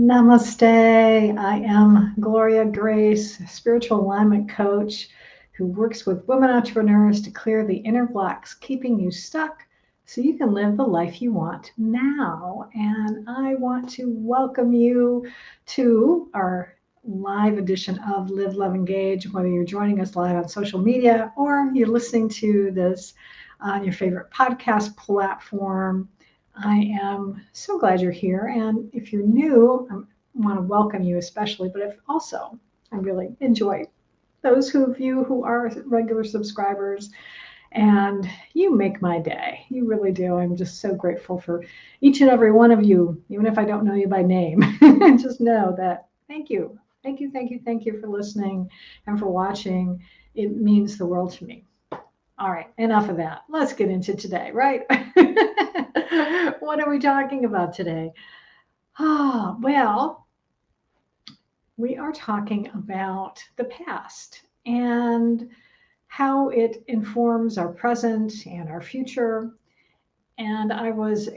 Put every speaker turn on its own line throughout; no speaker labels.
Namaste. I am Gloria Grace, spiritual alignment coach who works with women entrepreneurs to clear the inner blocks keeping you stuck so you can live the life you want now. And I want to welcome you to our live edition of Live, Love, Engage, whether you're joining us live on social media or you're listening to this on your favorite podcast platform. I am so glad you're here. And if you're new, I want to welcome you especially, but if also, I really enjoy those of you who are regular subscribers, and you make my day. You really do. I'm just so grateful for each and every one of you, even if I don't know you by name. Just know that thank you. Thank you, thank you, thank you for listening and for watching. It means the world to me. All right, enough of that. Let's get into today, right? What are we talking about today? Well, we are talking about the past and how it informs our present and our future. And I was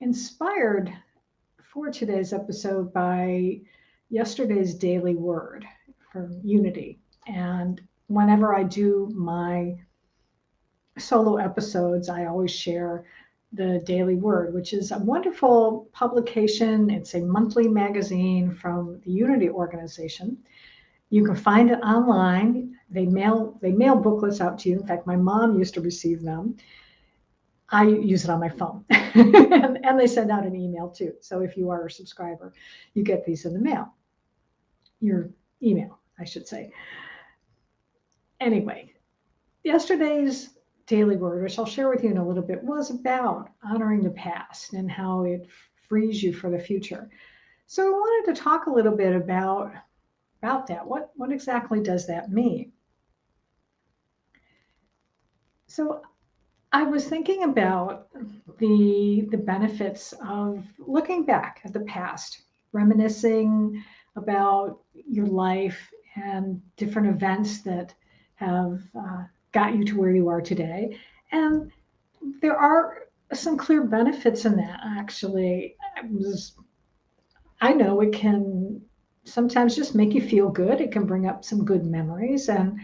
inspired for today's episode by yesterday's daily word from Unity. And whenever I do my solo episodes, I always share the Daily Word, which is a wonderful publication. It's a monthly magazine from the Unity organization. You can find it online. They mail booklets out to you. In fact, my mom used to receive them. I use it on my phone. and they send out an email too. So if you are a subscriber, you get these in the mail. Your email, I should say. Anyway, yesterday's Daily Word, which I'll share with you in a little bit, was about honoring the past and how it frees you for the future. So I wanted to talk a little bit about that. What exactly does that mean? So I was thinking about the benefits of looking back at the past, reminiscing about your life and different events that have got you to where you are today. And there are some clear benefits in that, actually. I know it can sometimes just make you feel good. It can bring up some good memories, and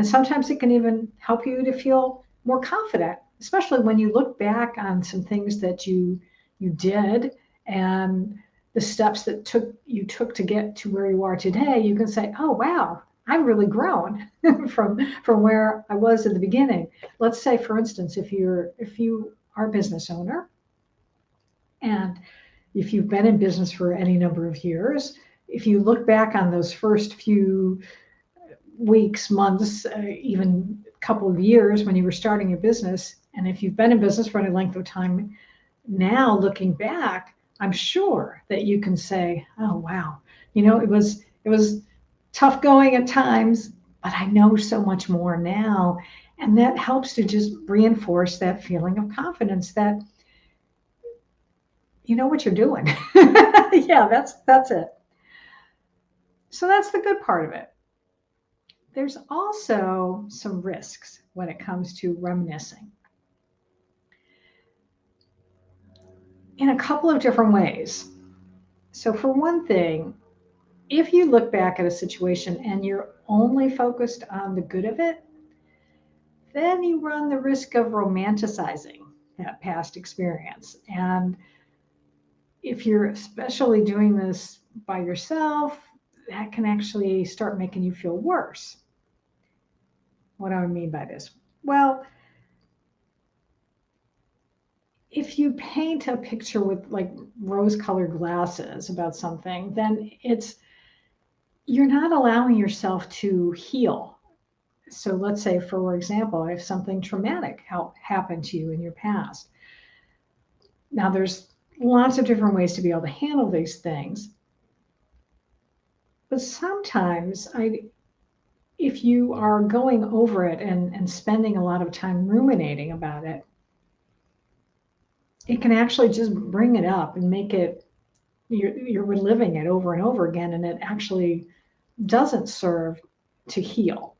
sometimes it can even help you to feel more confident, especially when you look back on some things that you did and the steps that you took to get to where you are today. You can say, oh wow, I've really grown from where I was in the beginning. Let's say, for instance, if you are a business owner and if you've been in business for any number of years, if you look back on those first few weeks, months, even a couple of years when you were starting your business, and if you've been in business for any length of time, now looking back, I'm sure that you can say, oh wow, it was tough going at times, but I know so much more now. And that helps to just reinforce that feeling of confidence that you know what you're doing. Yeah, that's it. So that's the good part of it. There's also some risks when it comes to reminiscing in a couple of different ways. So for one thing, if you look back at a situation and you're only focused on the good of it, then you run the risk of romanticizing that past experience. And if you're especially doing this by yourself, that can actually start making you feel worse. What do I mean by this? Well, if you paint a picture with like rose-colored glasses about something, then you're not allowing yourself to heal. So let's say, for example, if something traumatic happened to you in your past. Now, there's lots of different ways to be able to handle these things. But sometimes if you are going over it and spending a lot of time ruminating about it, it can actually just bring it up and make it, you're reliving it over and over again, and it actually doesn't serve to heal.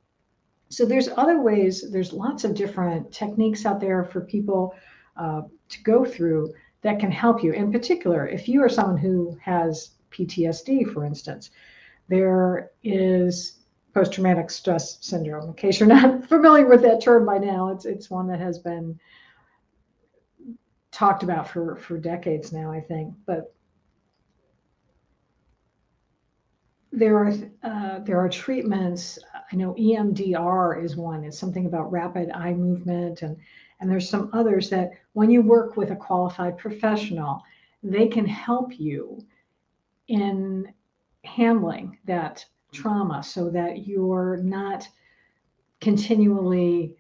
So there's other ways, there's lots of different techniques out there for people to go through that can help you. In particular, if you are someone who has PTSD, for instance. There is post-traumatic stress syndrome. In case you're not familiar with that term by now, it's one that has been talked about for decades now, I think. But there are treatments. I know EMDR is one. It's something about rapid eye movement, and there's some others that when you work with a qualified professional, they can help you in handling that trauma so that you're not continually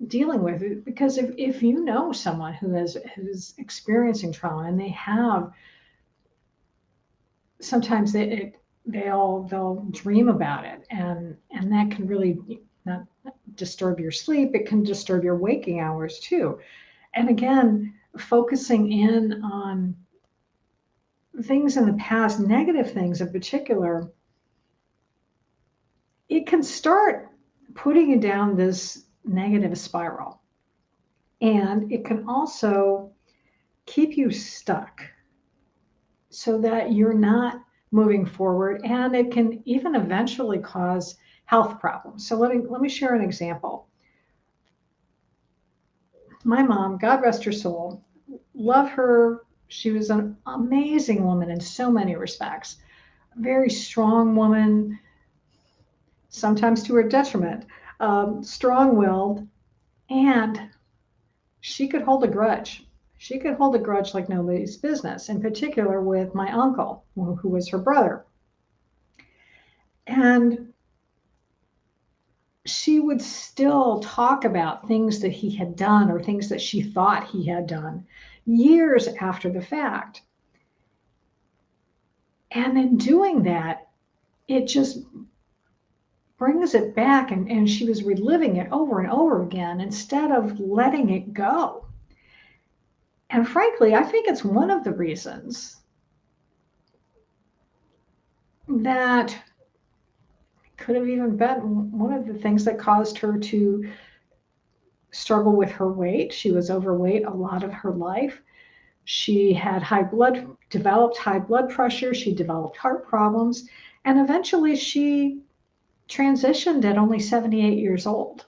dealing with it. Because if you know someone who's experiencing trauma and they have sometimes they'll dream about it, and that can really not disturb your sleep. It can disturb your waking hours too. And again, focusing in on things in the past, negative things in particular, it can start putting you down this negative spiral. And it can also keep you stuck so that you're not moving forward, and it can even eventually cause health problems. So let me share an example. My mom, God rest her soul, love her. She was an amazing woman in so many respects. A very strong woman, sometimes to her detriment, strong-willed, and she could hold a grudge. She could hold a grudge like nobody's business, in particular with my uncle, who was her brother. And she would still talk about things that he had done or things that she thought he had done years after the fact. And in doing that, it just brings it back, and she was reliving it over and over again instead of letting it go. And frankly, I think it's one of the reasons that could have even been one of the things that caused her to struggle with her weight. She was overweight a lot of her life. She had developed high blood pressure. She developed heart problems. And eventually she transitioned at only 78 years old.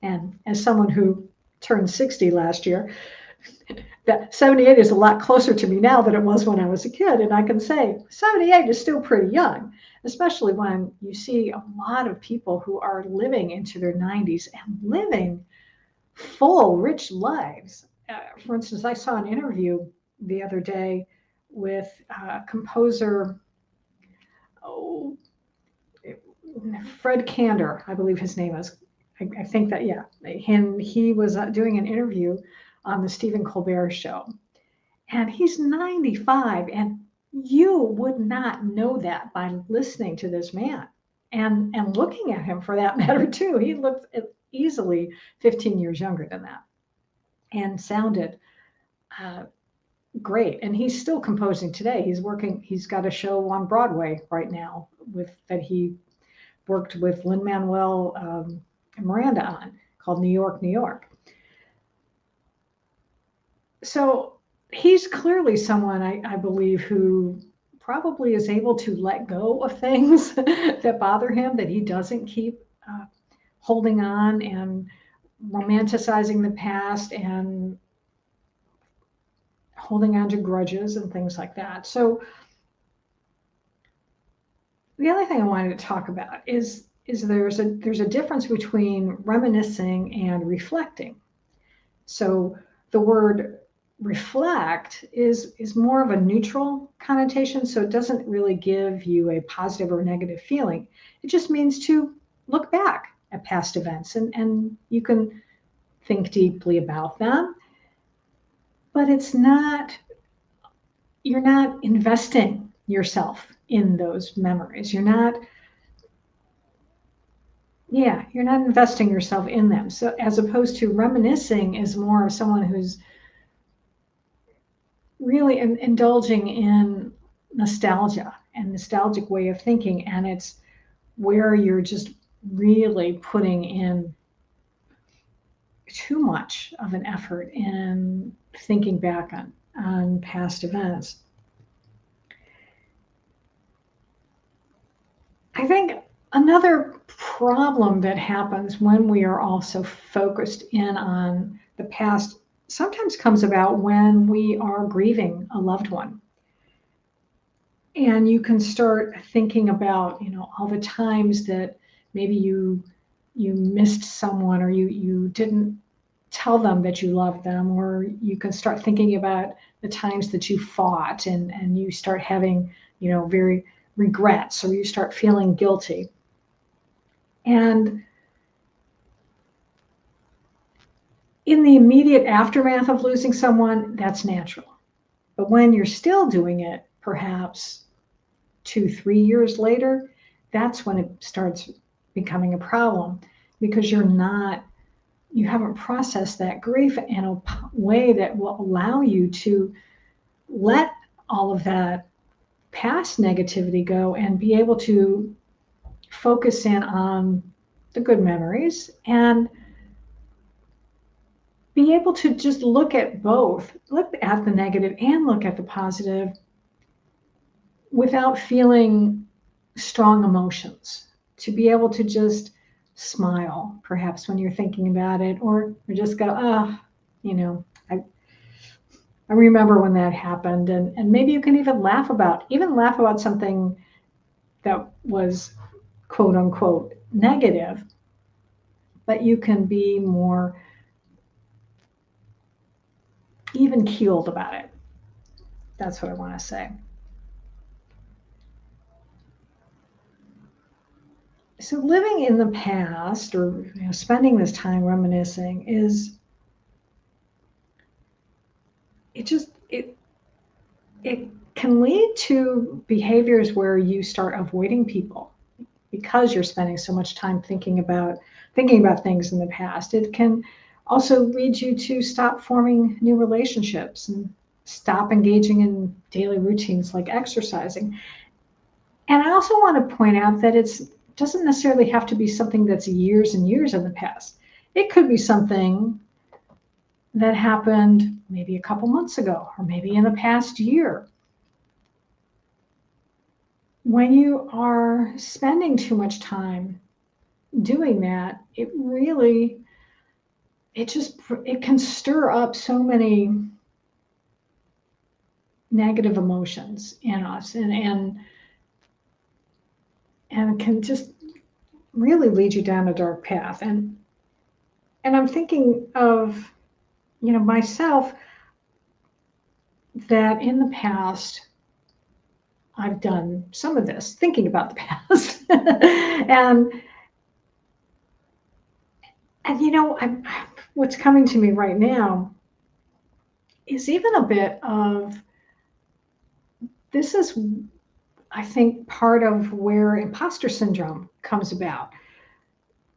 And as someone who turned 60 last year, that 78 is a lot closer to me now than it was when I was a kid. And I can say 78 is still pretty young, especially when you see a lot of people who are living into their 90s and living full, rich lives. For instance, I saw an interview the other day with composer, oh, Fred Kander, I believe his name is. I think that, yeah. He was doing an interview on the Stephen Colbert Show. And he's 95, and you would not know that by listening to this man and looking at him for that matter, too. He looked easily 15 years younger than that and sounded great. And he's still composing today. He's got a show on Broadway right now that he worked with Lin-Manuel Miranda on, called New York, New York. So he's clearly someone I believe who probably is able to let go of things that bother him, that he doesn't keep holding on and romanticizing the past and holding on to grudges and things like that. So the other thing I wanted to talk about is there's a difference between reminiscing and reflecting. So the word reflect is more of a neutral connotation, so it doesn't really give you a positive or negative feeling. It just means to look back at past events, and you can think deeply about them, but you're not investing yourself in those memories. You're not investing yourself in them. So as opposed to reminiscing is more of someone who's really indulging in nostalgia and nostalgic way of thinking, and it's where you're just really putting in too much of an effort in thinking back on past events. I think another problem that happens when we are also focused in on the past sometimes comes about when we are grieving a loved one. And you can start thinking about, all the times that maybe you missed someone, or you didn't tell them that you loved them, or you can start thinking about the times that you fought, and you start having, very regrets, or you start feeling guilty. And in the immediate aftermath of losing someone, that's natural. But when you're still doing it, perhaps 2, 3 years later, that's when it starts becoming a problem, because you haven't processed that grief in a way that will allow you to let all of that past negativity go and be able to focus in on the good memories and be able to just look at both, look at the negative and look at the positive without feeling strong emotions, to be able to just smile, perhaps when you're thinking about it, or just go, you know, I, I remember when that happened. And maybe you can even laugh about something that was quote unquote negative, but you can be more even keeled about it. That's what I want to say. So living in the past, or spending this time reminiscing, it just it can lead to behaviors where you start avoiding people because you're spending so much time thinking about things in the past. It can also lead you to stop forming new relationships and stop engaging in daily routines like exercising. And I also want to point out that it doesn't necessarily have to be something that's years and years in the past. It could be something that happened maybe a couple months ago, or maybe in the past year. When you are spending too much time doing that, it can stir up so many negative emotions in us, and can just really lead you down a dark path. And I'm thinking of, myself, that in the past I've done some of this thinking about the past. And what's coming to me right now is even a bit of, this is, I think, part of where imposter syndrome comes about.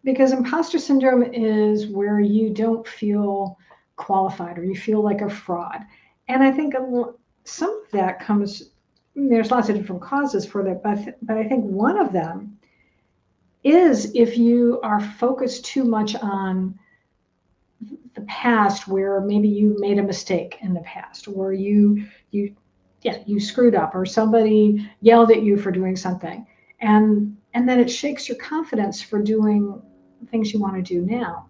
Because imposter syndrome is where you don't feel qualified, or you feel like a fraud. And I think some of that comes, there's lots of different causes for that, but I think one of them is if you are focused too much on the past, where maybe you made a mistake in the past, or you screwed up, or somebody yelled at you for doing something, and then it shakes your confidence for doing things you want to do now.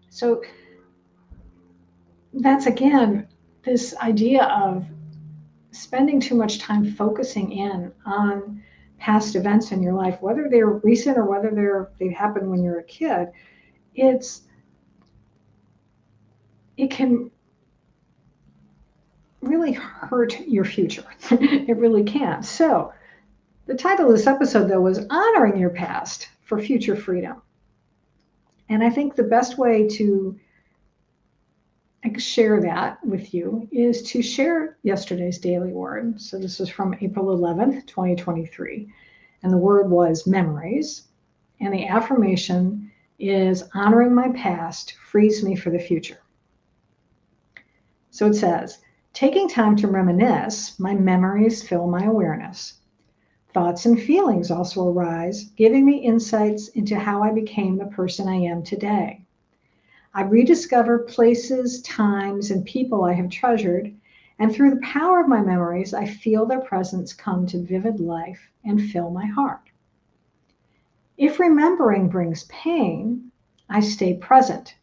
So that's, again, this idea of spending too much time focusing in on past events in your life, whether they're recent or whether they happened when you're a kid. It can really hurt your future. It really can. So the title of this episode, though, was Honoring Your Past for Future Freedom. And I think the best way to share that with you is to share yesterday's daily word. So this is from April 11th, 2023. And the word was memories. And the affirmation is, honoring my past frees me for the future. So it says, taking time to reminisce, my memories fill my awareness. Thoughts and feelings also arise, giving me insights into how I became the person I am today. I rediscover places, times, and people I have treasured, and through the power of my memories, I feel their presence come to vivid life and fill my heart. If remembering brings pain, I stay present,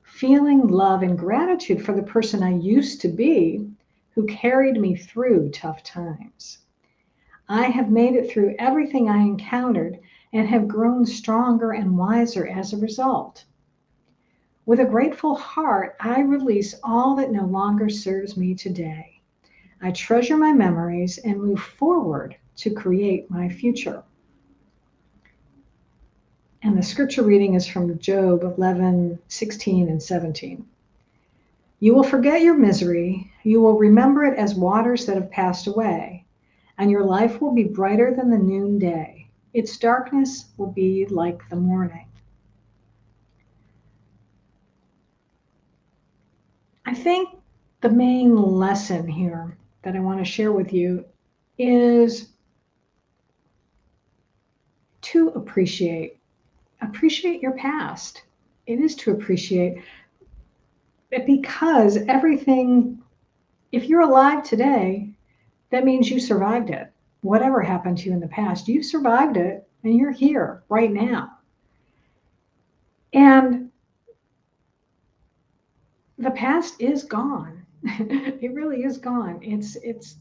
feeling love and gratitude for the person I used to be who carried me through tough times. I have made it through everything I encountered and have grown stronger and wiser as a result. With a grateful heart, I release all that no longer serves me today. I treasure my memories and move forward to create my future. And the scripture reading is from Job 11:16 and 17. You will forget your misery, you will remember it as waters that have passed away, and your life will be brighter than the noonday. Its darkness will be like the morning. I think the main lesson here that I want to share with you is to appreciate your past. It is to appreciate it because everything, if you're alive today, that means you survived it. Whatever happened to you in the past, you survived it and you're here right now. And the past is gone. It really is gone. It's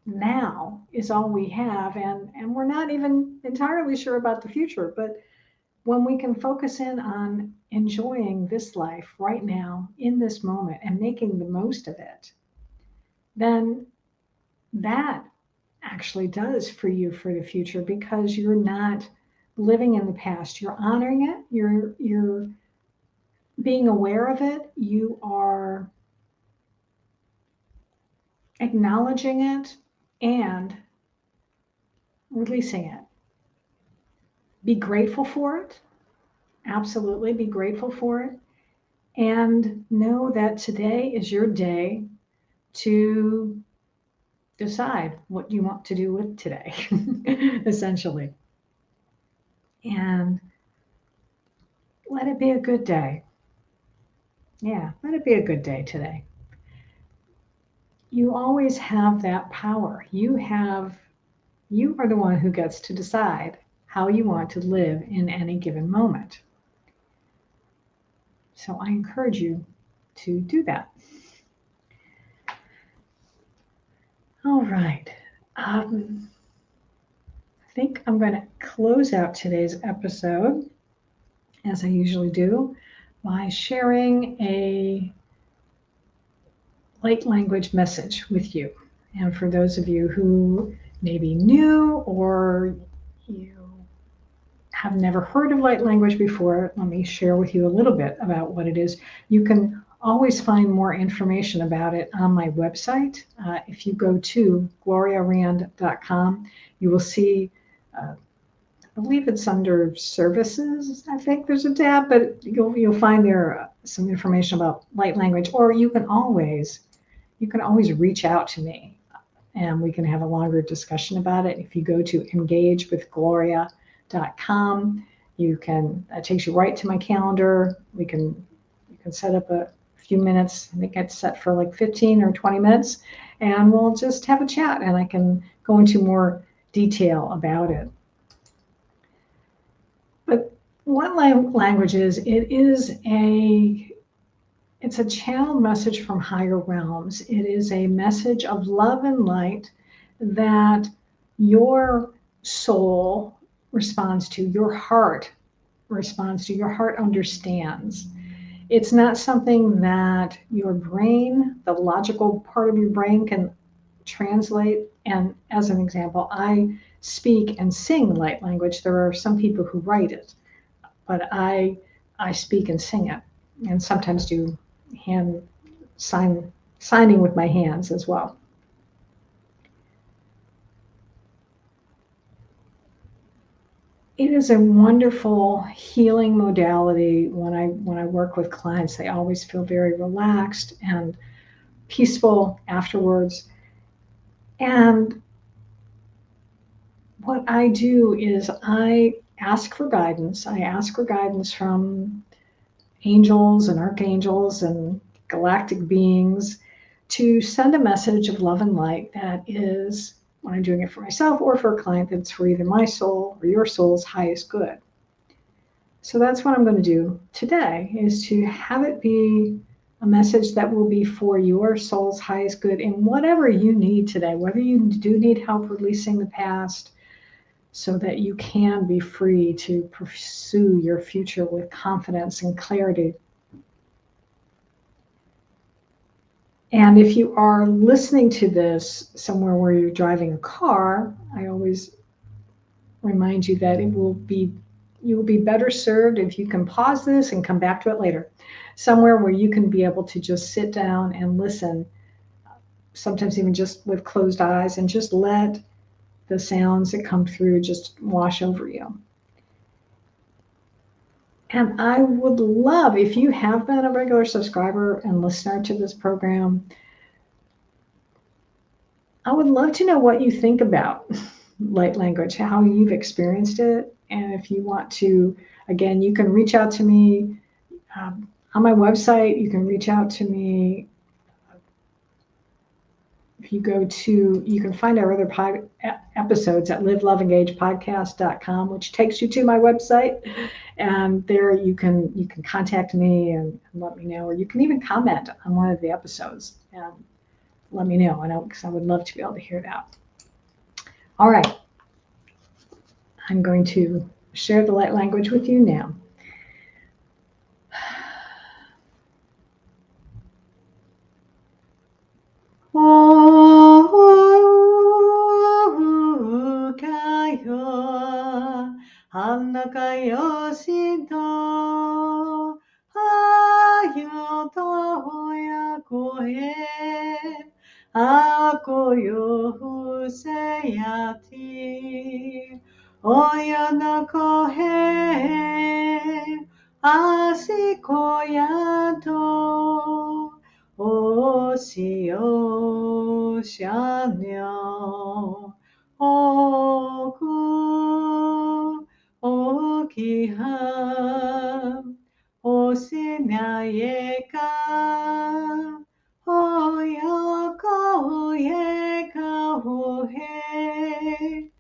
now is all we have, and we're not even entirely sure about the future, but when we can focus in on enjoying this life right now in this moment and making the most of it, then that actually does for you for the future because you're not living in the past. You're honoring it. You're being aware of it. You are acknowledging it and releasing it. Be grateful for it. Absolutely be grateful for it. And know that today is your day to decide what you want to do with today, essentially. And let it be a good day. Yeah, let it be a good day today. You always have that power. You are the one who gets to decide how you want to live in any given moment. So I encourage you to do that. All right. I think I'm going to close out today's episode, as I usually do, by sharing a light language message with you. And for those of you who may be new or you have never heard of light language before, let me share with you a little bit about what it is. You can always find more information about it on my website. If you go to gloriarand.com, you will see, I believe it's under services. I think there's a tab, but you'll find there some information about light language. Or you can always reach out to me, and we can have a longer discussion about it. If you go to engagewithgloria.com, that takes you right to my calendar. You can set up a few minutes. I think it's set for like 15 or 20 minutes, and we'll just have a chat, and I can go into more detail about it. But what language is? It's a channeled message from higher realms. It is a message of love and light that your soul responds to, your heart responds to, your heart understands. It's not something that your brain, the logical part of your brain, can translate. And as an example, I speak and sing light language. There are some people who write it, but I speak and sing it, and sometimes do signing with my hands as well. It is a wonderful healing modality. When I work with clients, they always feel very relaxed and peaceful afterwards. And what I do is I ask for guidance. I ask for guidance from angels and archangels and galactic beings to send a message of love and light that is, when I'm doing it for myself or for a client, that's for either my soul or your soul's highest good. So that's what I'm going to do today, is to have it be a message that will be for your soul's highest good in whatever you need today, whether you do need help releasing the past so that you can be free to pursue your future with confidence and clarity. And if you are listening to this somewhere where you're driving a car, I always remind you that you will be better served if you can pause this and come back to it later. Somewhere where you can be able to just sit down and listen, sometimes even just with closed eyes, and just let the sounds that come through just wash over you. And I would love, if you have been a regular subscriber and listener to this program, I would love to know what you think about light language, how you've experienced it. And if you want to, again, you can reach out to me on my website. You can reach out to me. If you go to, you can find our other episodes at liveloveengagepodcast.com, which takes you to my website. And there you can contact me and let me know, or you can even comment on one of the episodes and let me know. Because I would love to be able to hear that. All right. I'm going to share the light language with you now.おしおしゃにょおくおきはおしなえかおよこおえかおへ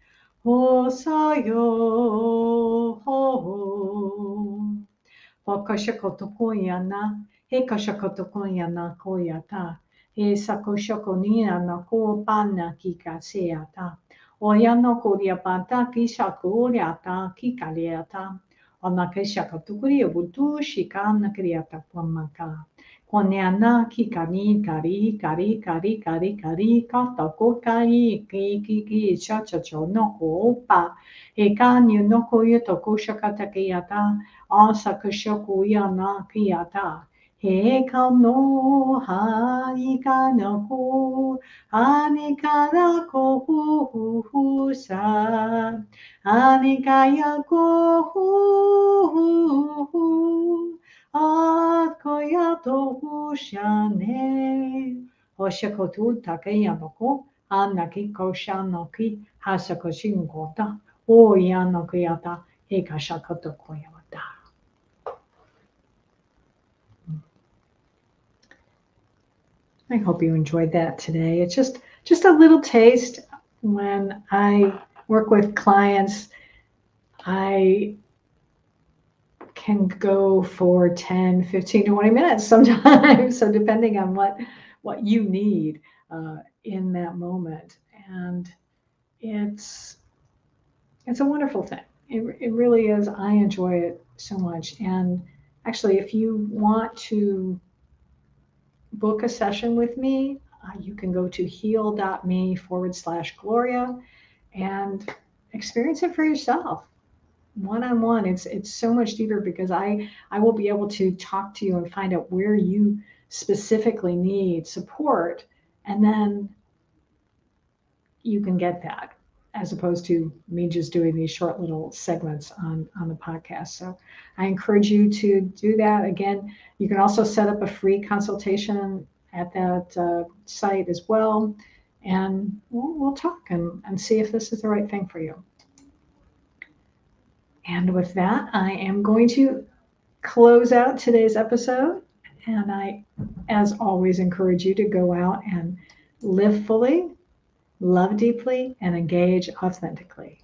おさよほWakashakotokuyana, he kashakotokuyana koyata, he sakoshokoniana kopana kikaseata, oyano koriapata kisakuriata kikaliata, onakeshakotokuri butu shikana kriata pamaka. Konyana kikani kari kari kari kari kari katoko kari ki cha cha cho no ko opa. He kanyu no koyu toko shakata kiyata. Asakushokuya kiyata. He kano ha ikana ko anikara ko hu sa anikaya ko hu akoya to hu shane oshakotu takeya no ko anaki koshanoki hasakoshin kota o yano kiyata he kashakoto koyata. I hope you enjoyed that today. It's just a little taste. When I work with clients, I can go for 10, 15, 20 minutes sometimes. So depending on what you need in that moment. And it's a wonderful thing. It really is. I enjoy it so much. And actually, if you want to book a session with me, you can go to heal.me/Gloria and experience it for yourself. One-on-one, it's so much deeper because I will be able to talk to you and find out where you specifically need support, and then you can get that, as opposed to me just doing these short little segments on the podcast. So I encourage you to do that. Again, you can also set up a free consultation at that site as well. And we'll talk and see if this is the right thing for you. And with that, I am going to close out today's episode. And I, as always, encourage you to go out and live fully, love deeply, and engage authentically.